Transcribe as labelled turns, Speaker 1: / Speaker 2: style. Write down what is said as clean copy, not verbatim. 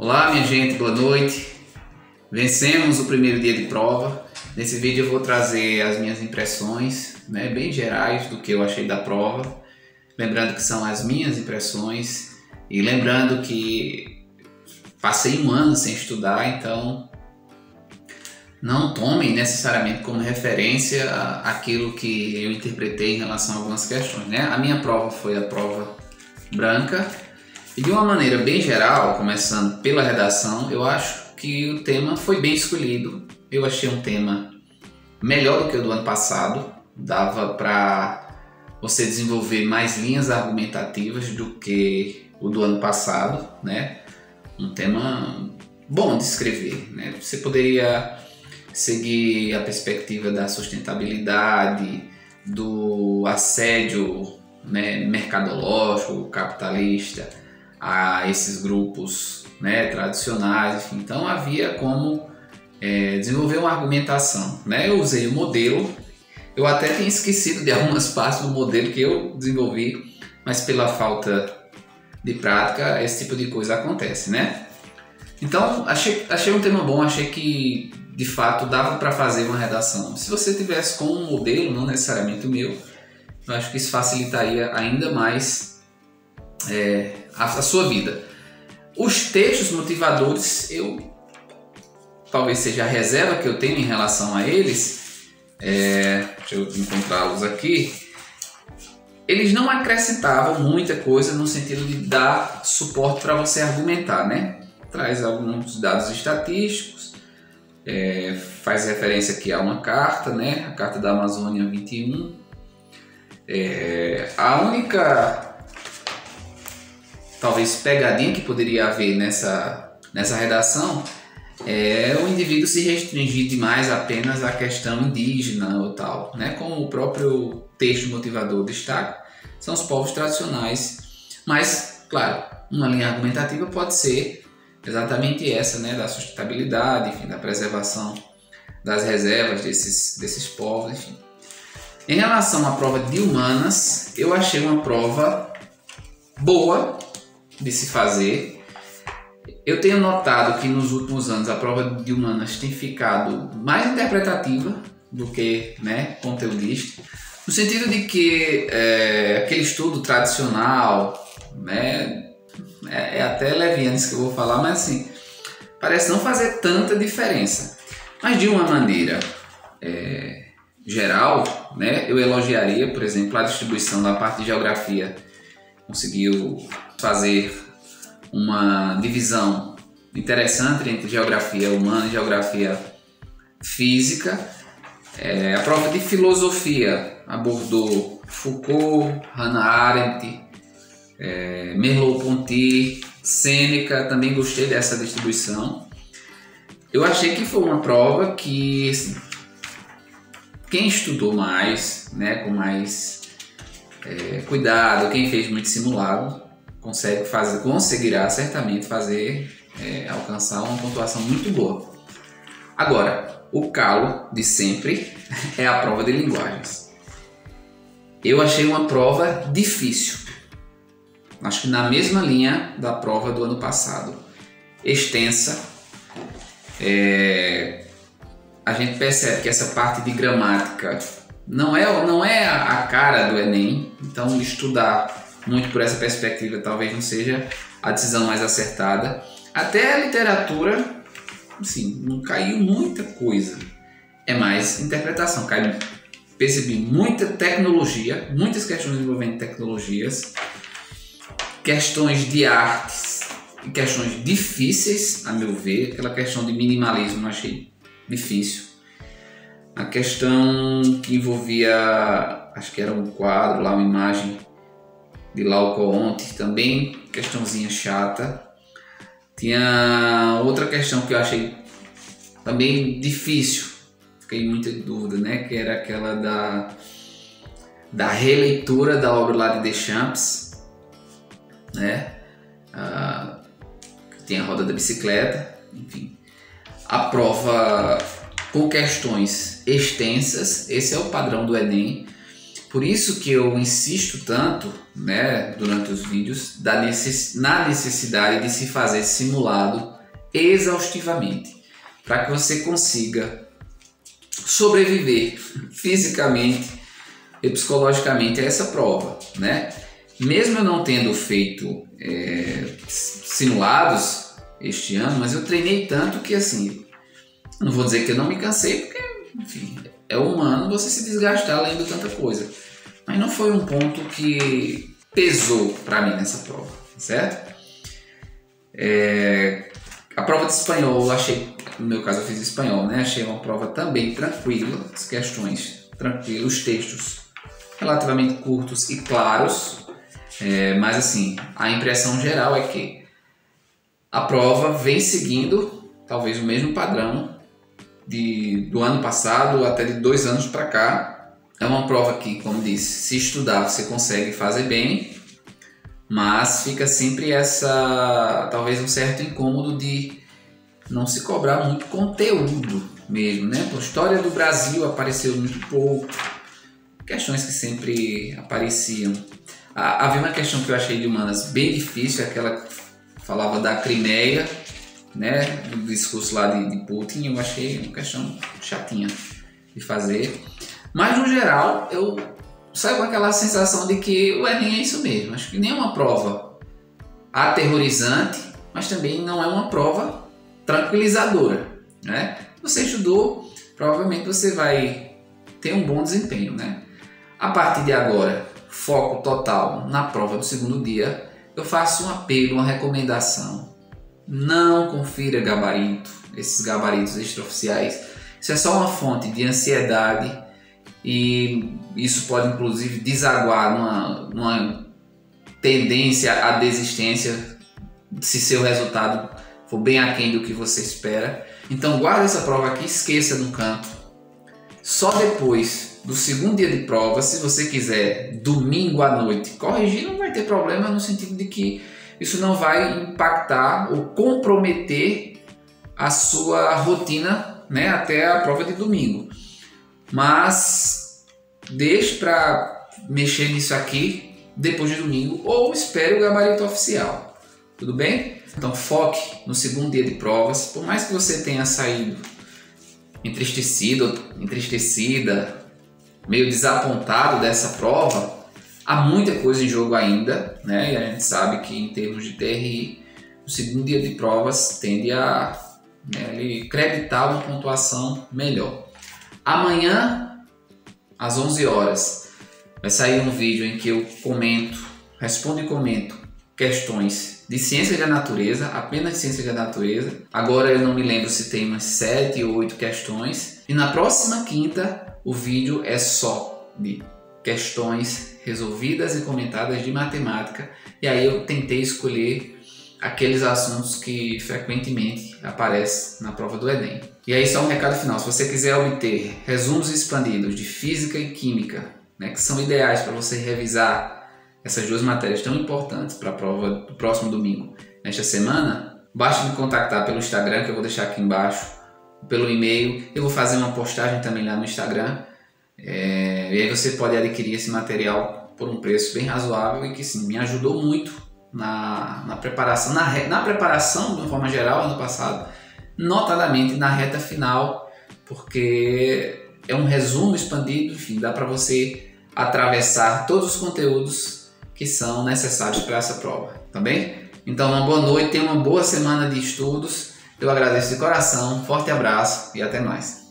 Speaker 1: Olá minha gente, boa noite. Vencemos o primeiro dia de prova. Nesse vídeo eu vou trazer as minhas impressões, bem gerais do que eu achei da prova. Lembrando que são as minhas impressões e lembrando que passei um ano sem estudar, então não tomem necessariamente como referência aquilo que eu interpretei em relação a algumas questões. A minha prova foi a prova branca. E de uma maneira bem geral, começando pela redação, eu acho que o tema foi bem escolhido. Eu achei um tema melhor do que o do ano passado. Dava para você desenvolver mais linhas argumentativas do que o do ano passado, Um tema bom de escrever, Você poderia seguir a perspectiva da sustentabilidade, do assédio, mercadológico, capitalista, a esses grupos tradicionais, enfim. Então havia como desenvolver uma argumentação. Eu usei o modelo, eu até tinha esquecido de algumas partes do modelo que eu desenvolvi, mas pela falta de prática esse tipo de coisa acontece, Então achei um tema bom, achei que de fato dava para fazer uma redação. Se você tivesse com um modelo, não necessariamente o meu, eu acho que isso facilitaria ainda mais a sua vida. Os textos motivadores, talvez seja a reserva que eu tenho em relação a eles, deixa eu encontrá-los aqui. Eles não acrescentavam muita coisa no sentido de dar suporte para você argumentar, Traz alguns dados estatísticos, faz referência aqui a uma carta, a Carta da Amazônia 21. A única talvez pegadinha que poderia haver nessa redação é o indivíduo se restringir demais apenas à questão indígena ou tal, Como o próprio texto motivador destaca, são os povos tradicionais, mas claro, uma linha argumentativa pode ser exatamente essa, da sustentabilidade, enfim, da preservação das reservas desses povos, enfim. Em relação à prova de humanas, eu achei uma prova boa de se fazer. Eu tenho notado que nos últimos anos a prova de humanas tem ficado mais interpretativa do que conteudista, no sentido de que aquele estudo tradicional, é até leviano isso que eu vou falar, mas assim, parece não fazer tanta diferença. Mas de uma maneira geral, eu elogiaria, por exemplo, a distribuição da parte de geografia. Conseguiu fazer uma divisão interessante entre geografia humana e geografia física. A prova de filosofia abordou Foucault, Hannah Arendt, Merleau-Ponty, Sêneca. Também gostei dessa distribuição. Eu achei que foi uma prova que quem estudou mais, com mais cuidado, quem fez muito simulado, conseguirá certamente alcançar uma pontuação muito boa. Agora, o calo de sempre é a prova de linguagens. Eu achei uma prova difícil. Acho que na mesma linha da prova do ano passado. Extensa. A gente percebe que essa parte de gramática não é a cara do Enem, então estudar muito por essa perspectiva talvez não seja a decisão mais acertada. Até a literatura, assim, não caiu muita coisa, é mais interpretação. Percebi muita tecnologia, muitas questões envolvendo tecnologias, questões de artes e questões difíceis, a meu ver. Aquela questão de minimalismo eu achei difícil. A questão que envolvia, acho que era um quadro lá, uma imagem de Laocoonte, também questãozinha chata. Tinha outra questão que eu achei também difícil, fiquei em muita dúvida, que era aquela da releitura da obra lá de Deschamps, tem a roda da bicicleta, enfim. A prova com questões extensas, esse é o padrão do Enem. Por isso que eu insisto tanto, né, durante os vídeos, na necessidade de se fazer simulado exaustivamente, para que você consiga sobreviver fisicamente e psicologicamente a essa prova, né? Mesmo eu não tendo feito simulados este ano, mas eu treinei tanto que, assim, não vou dizer que eu não me cansei, porque, enfim, é humano você se desgastar lendo tanta coisa. Mas não foi um ponto que pesou para mim nessa prova, certo? A prova de espanhol, eu achei, no meu caso eu fiz espanhol, né? Achei uma prova também tranquila, as questões tranquilas, os textos relativamente curtos e claros, mas assim, a impressão geral é que a prova vem seguindo talvez o mesmo padrão do ano passado, até de 2 anos para cá. É uma prova que, como disse, se estudar você consegue fazer bem, mas fica sempre talvez um certo incômodo de não se cobrar muito conteúdo mesmo, né? A história do Brasil apareceu muito pouco, questões que sempre apareciam. Havia uma questão que eu achei de humanas bem difícil, aquela que falava da Crimeia, né, do discurso lá de Putin. Eu achei uma questão chatinha de fazer, mas no geral eu saio com aquela sensação de que o Enem é isso mesmo. Acho que nem é uma prova aterrorizante, mas também não é uma prova tranquilizadora, né? Você estudou, provavelmente você vai ter um bom desempenho, né? A partir de agora, foco total na prova do segundo dia. Eu faço um apelo, uma recomendação: não confira gabarito, esses gabaritos extraoficiais. Isso é só uma fonte de ansiedade e isso pode inclusive desaguar numa tendência à desistência se seu resultado for bem aquém do que você espera. Então guarda essa prova aqui, esqueça no canto. Só depois do segundo dia de prova, se você quiser domingo à noite corrigir, não vai ter problema, no sentido de que isso não vai impactar ou comprometer a sua rotina, né, até a prova de domingo. Mas deixe para mexer nisso aqui depois de domingo ou espere o gabarito oficial. Tudo bem? Então foque no segundo dia de provas. Por mais que você tenha saído entristecido, entresticida, meio desapontado dessa prova, há muita coisa em jogo ainda, né? E a gente sabe que em termos de TRI, o segundo dia de provas tende a acreditar uma pontuação melhor. Amanhã, às 11 horas, vai sair um vídeo em que eu respondo e comento questões de ciência da natureza, apenas ciência da natureza. Agora eu não me lembro se tem umas 7 ou 8 questões. E na próxima quinta, o vídeo é só de questões resolvidas e comentadas de matemática. E aí eu tentei escolher aqueles assuntos que frequentemente aparecem na prova do Enem. E aí só um recado final: se você quiser obter resumos expandidos de física e química, né, que são ideais para você revisar essas duas matérias tão importantes para a prova do próximo domingo nesta semana, basta me contactar pelo Instagram, que eu vou deixar aqui embaixo, pelo e-mail. Eu vou fazer uma postagem também lá no Instagram, e aí você pode adquirir esse material por um preço bem razoável e que sim, me ajudou muito na preparação, na preparação de uma forma geral ano passado, notadamente na reta final, porque é um resumo expandido. Enfim, dá para você atravessar todos os conteúdos que são necessários para essa prova, tá bem? Então uma boa noite, tenha uma boa semana de estudos. Eu agradeço de coração, forte abraço e até mais.